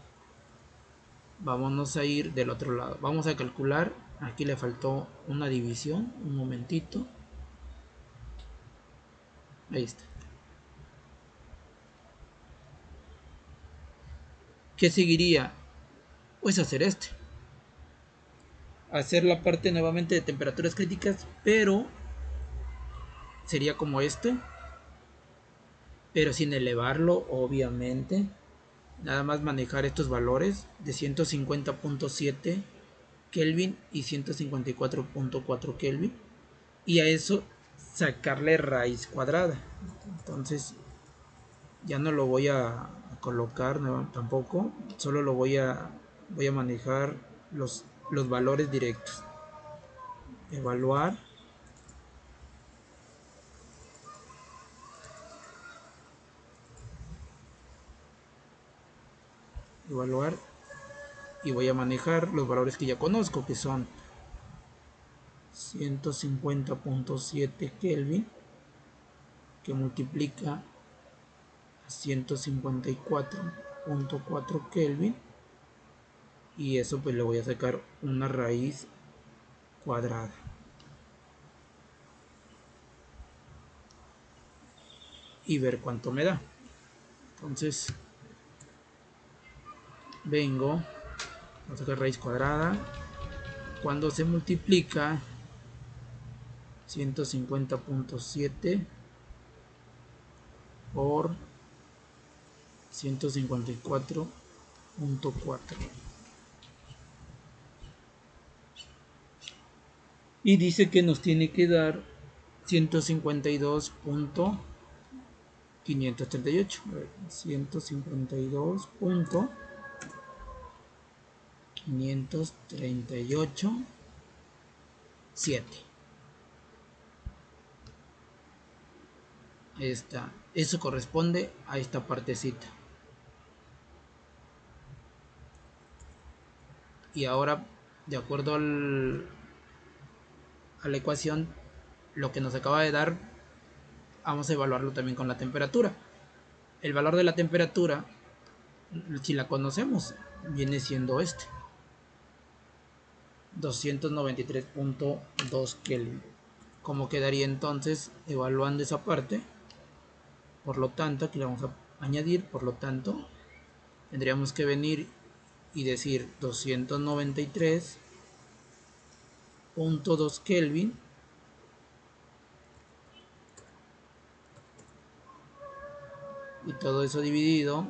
Vámonos a ir del otro lado. Vamos a calcular. Aquí le faltó una división. Un momentito. Ahí está. ¿Qué seguiría? pues hacer hacer la parte nuevamente de temperaturas críticas, pero sería como pero sin elevarlo, obviamente. Nada más manejar estos valores de 150.7 Kelvin y 154.4 Kelvin, y a eso sacarle raíz cuadrada. Entonces ya no lo voy a colocar tampoco, solo lo voy a manejar los valores directos. Evaluar, y voy a manejar los valores que ya conozco, que son 150.7 Kelvin, que multiplica a 154.4 Kelvin, y eso pues le voy a sacar una raíz cuadrada. Y ver cuánto me da. Entonces vengo a sacar raíz cuadrada. Cuando se multiplica 150.7 por 154.4, y dice que nos tiene que dar 152.538. 152.538.7. Eso corresponde a esta partecita. Y ahora, de acuerdo a la ecuación, lo que nos acaba de dar, vamos a evaluarlo también con la temperatura. El valor de la temperatura, si la conocemos, viene siendo 293.2 Kelvin. ¿Cómo quedaría entonces evaluando esa parte? Por lo tanto, aquí le vamos a añadir, por lo tanto, tendríamos que venir y decir 293.2 Kelvin y todo eso dividido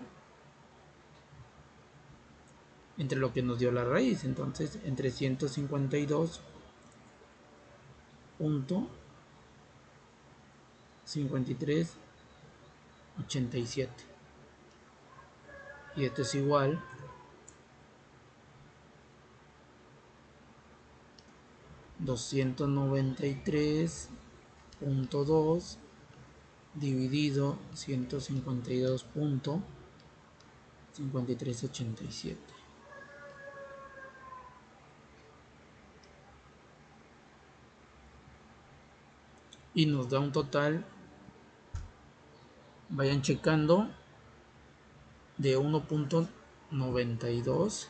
entre lo que nos dio la raíz. Entonces, entre 152.5387, y esto es igual a 293.2 dividido 152.5387. Y nos da un total, vayan checando, de 1.92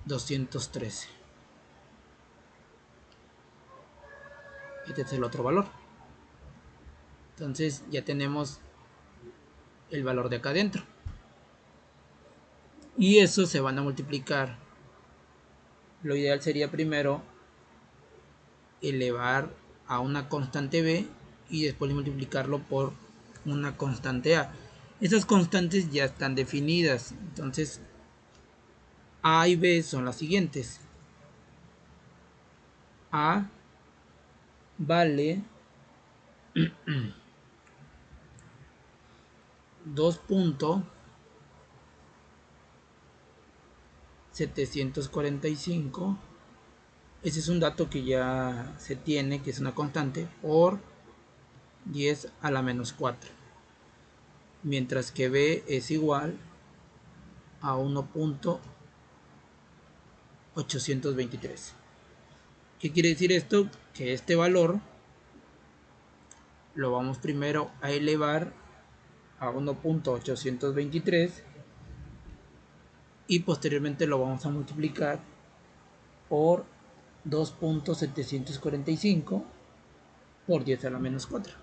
213. Este es el otro valor. Entonces ya tenemos el valor de acá adentro, y eso se van a multiplicar. Lo ideal sería primero elevar a una constante b y después multiplicarlo por una constante a. Esas constantes ya están definidas, entonces a y b son las siguientes. A vale 2.745. Ese es un dato que ya se tiene, que es una constante, por 10 a la menos 4. Mientras que b es igual a 1.823. ¿Qué quiere decir esto? Que este valor lo vamos primero a elevar a 1.823 y posteriormente lo vamos a multiplicar por 2.745 por 10 a la menos 4.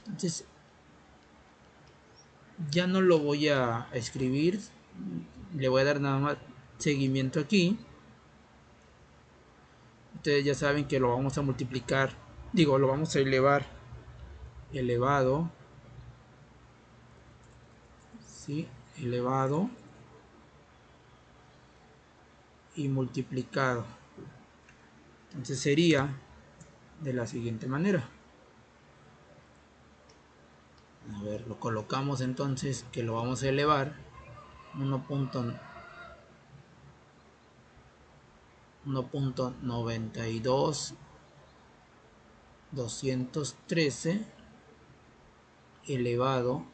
Entonces Ya no lo voy a escribir, le voy a dar nada más seguimiento aquí. Ustedes ya saben que lo vamos a multiplicar, digo, lo vamos a elevar, elevado, ¿sí? Elevado y multiplicado. Entonces sería de la siguiente manera. A ver, lo colocamos entonces que lo vamos a elevar 1.92.213 elevado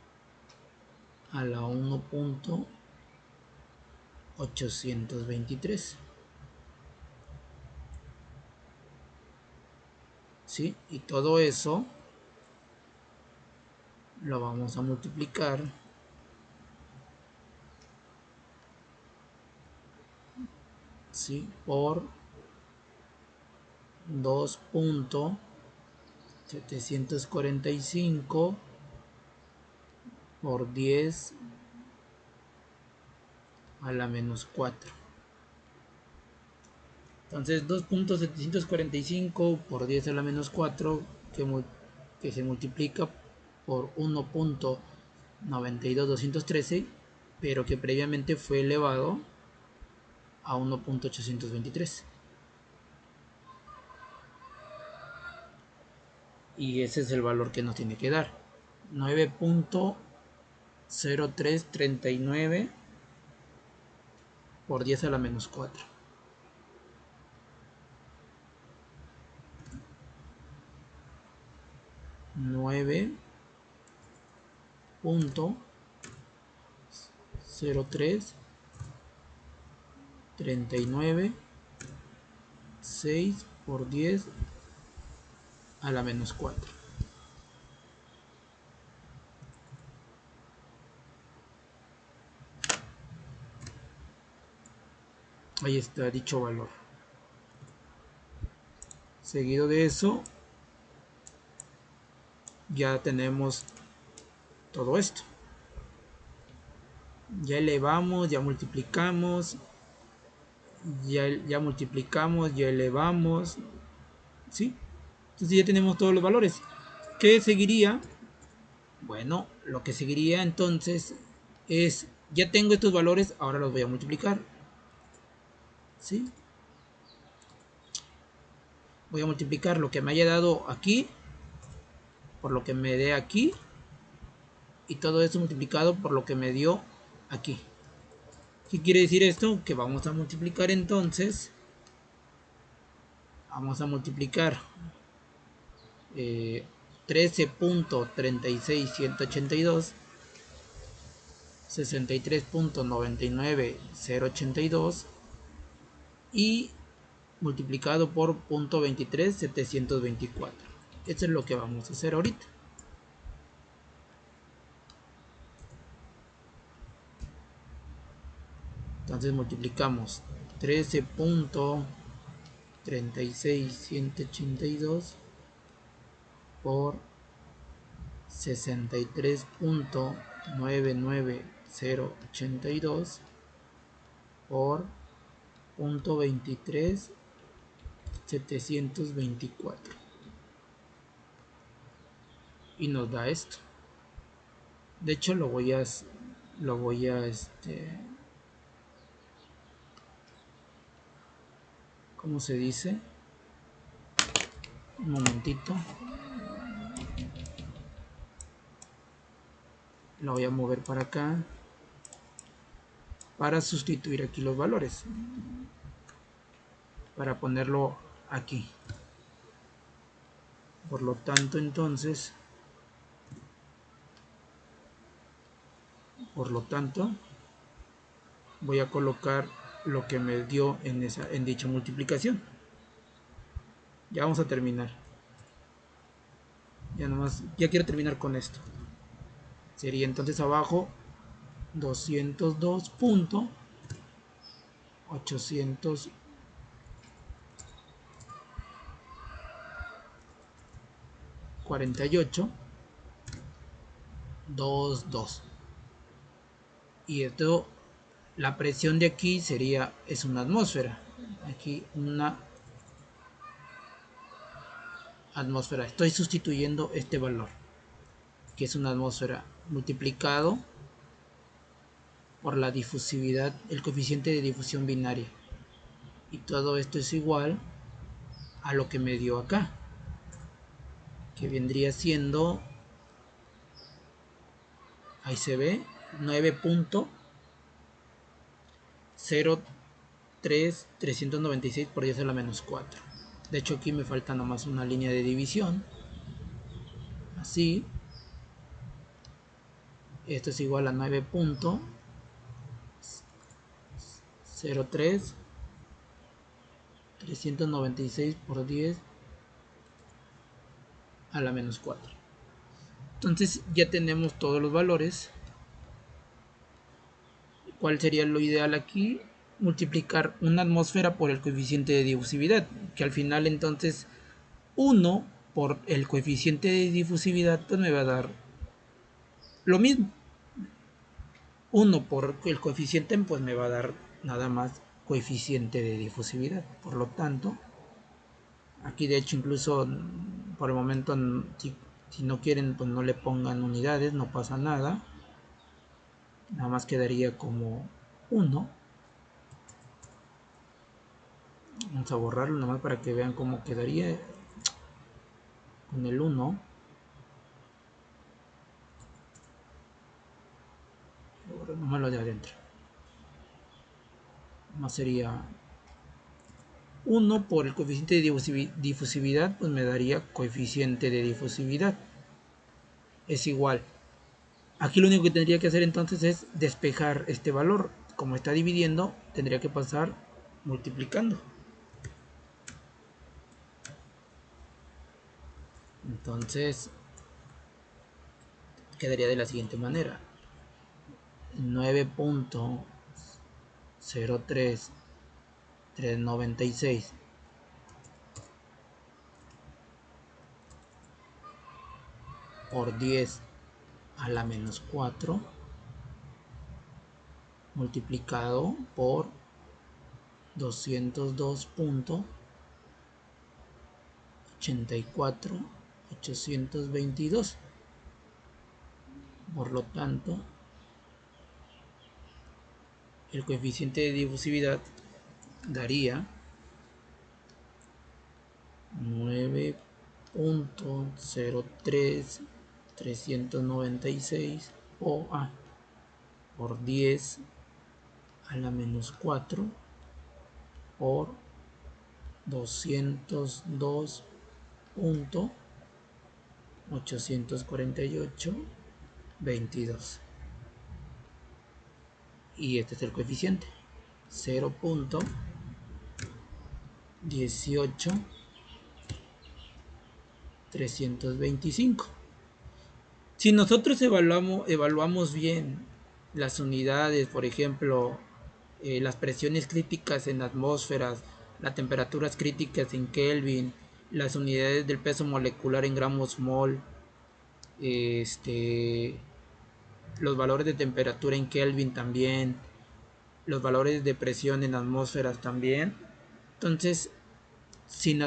a la 1.823. ¿Sí? Y todo eso lo vamos a multiplicar ¿sí? Por 2.745 por 10 a la menos 4. Entonces 2.745 por 10 a la menos 4 que se multiplica por 1.92213, pero que previamente fue elevado a 1.823. Y ese es el valor que nos tiene que dar. 9.0339 por 10 a la menos 4. Nueve punto 0339 6 por 10 a la menos 4. Ahí está dicho valor. Seguido de eso, ya tenemos todo esto. Ya elevamos, ya multiplicamos, ya multiplicamos, ya elevamos, ¿sí? Entonces ya tenemos todos los valores. ¿Qué seguiría? Bueno, lo que seguiría entonces es, ya tengo estos valores, ahora los voy a multiplicar, ¿sí? Voy a multiplicar lo que me haya dado aquí por lo que me dé aquí y todo esto multiplicado por lo que me dio aquí. ¿Qué quiere decir esto? Que vamos a multiplicar entonces, vamos a multiplicar 13.36182 63.99082 y multiplicado por 0.23724. Esto es lo que vamos a hacer ahorita. Entonces multiplicamos 13.36182 por 63.99082 por 0.23724 y nos da esto. De hecho lo voy a ¿cómo se dice? Un momentito. Lo voy a mover para acá para sustituir aquí los valores, para ponerlo aquí. Por lo tanto, entonces, voy a colocar lo que me dio en dicha multiplicación. Ya vamos a terminar. Ya quiero terminar con esto. Sería entonces abajo 202.848.22. Y esto, la presión de aquí es una atmósfera. Aquí una atmósfera. Estoy sustituyendo este valor, que es una atmósfera, multiplicado por la difusividad, el coeficiente de difusión binaria. Y todo esto es igual a lo que me dio acá, que vendría siendo, ahí se ve, 9.03396 por 10 a la menos 4. De hecho aquí me falta nomás una línea de división. Así, esto es igual a 9.03396 por 10 a la menos 4. Entonces ya tenemos todos los valores. ¿Cuál sería lo ideal aquí? Multiplicar una atmósfera por el coeficiente de difusividad, que al final entonces 1 por el coeficiente de difusividad pues me va a dar lo mismo. 1 por el coeficiente pues me va a dar nada más coeficiente de difusividad. Por lo tanto, aquí de hecho incluso por el momento si no quieren pues no le pongan unidades, no pasa nada. Nada más quedaría como 1. Vamos a borrarlo nada más para que vean cómo quedaría con el 1. Nomás lo de adentro. Más sería 1 por el coeficiente de difusividad, pues me daría coeficiente de difusividad. Es igual. Aquí lo único que tendría que hacer entonces es despejar este valor. Como está dividiendo, tendría que pasar multiplicando. Entonces, quedaría de la siguiente manera. 9.03396 por 10 a la menos 4 multiplicado por 202.84822. Por lo tanto, el coeficiente de difusividad daría 9.03396 por 10 a la menos 4 por 202.84822. Y este es el coeficiente 0.18325. Si nosotros evaluamos bien las unidades, por ejemplo, las presiones críticas en atmósferas, las temperaturas críticas en Kelvin, las unidades del peso molecular en gramos mol, los valores de temperatura en Kelvin también, los valores de presión en atmósferas también. Entonces, sin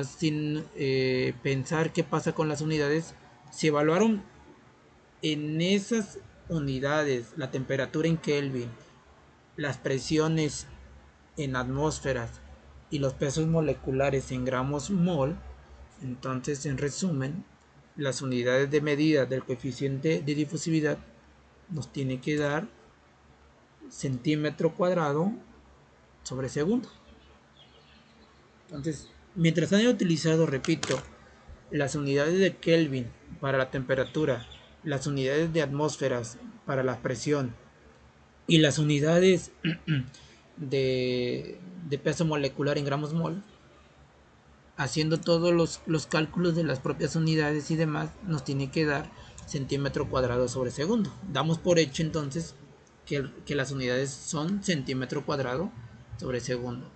pensar qué pasa con las unidades, se evaluaron en esas unidades la temperatura en Kelvin, las presiones en atmósferas y los pesos moleculares en gramos mol. Entonces, en resumen, las unidades de medida del coeficiente de difusividad nos tiene que dar centímetro cuadrado sobre segundo. Entonces, mientras haya utilizado, repito, las unidades de Kelvin para la temperatura, las unidades de atmósferas para la presión y las unidades de peso molecular en gramos mol, haciendo todos los cálculos de las propias unidades y demás, nos tiene que dar centímetro cuadrado sobre segundo. Damos por hecho entonces que las unidades son centímetro cuadrado sobre segundo.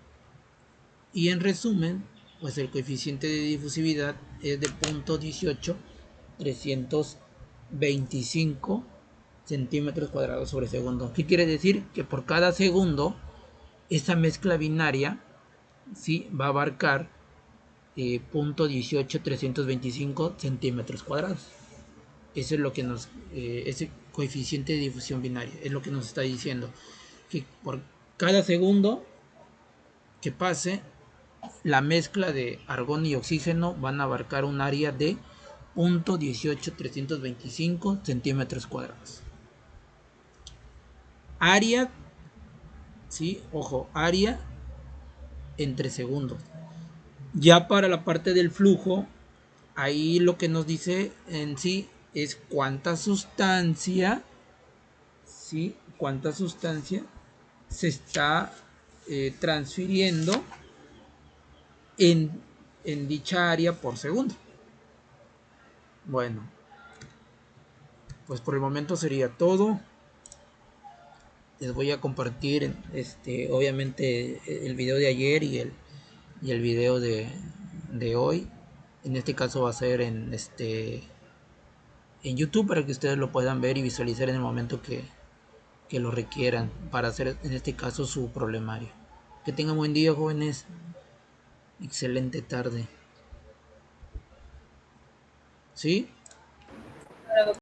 Y en resumen, pues el coeficiente de difusividad es de 0.18325 centímetros cuadrados sobre segundo. ¿Qué quiere decir? Que por cada segundo esa mezcla binaria, ¿sí?, va a abarcar 0.18325 centímetros cuadrados. Eso es lo que ese coeficiente de difusión binaria es lo que nos está diciendo, que por cada segundo que pase, la mezcla de argón y oxígeno van a abarcar un área de 0.18325 centímetros cuadrados. Área, sí, ojo, área entre segundos. Ya para la parte del flujo, ahí lo que nos dice en sí es cuánta sustancia, ¿sí?, cuánta sustancia se está transfiriendo en dicha área por segundo. Bueno, pues por el momento sería todo. Les voy a compartir obviamente el video de ayer y el video de hoy. En este caso va a ser en YouTube, para que ustedes lo puedan ver y visualizar en el momento que lo requieran para hacer en este caso su problemario. Que tengan buen día, jóvenes. Excelente tarde. ¿Sí?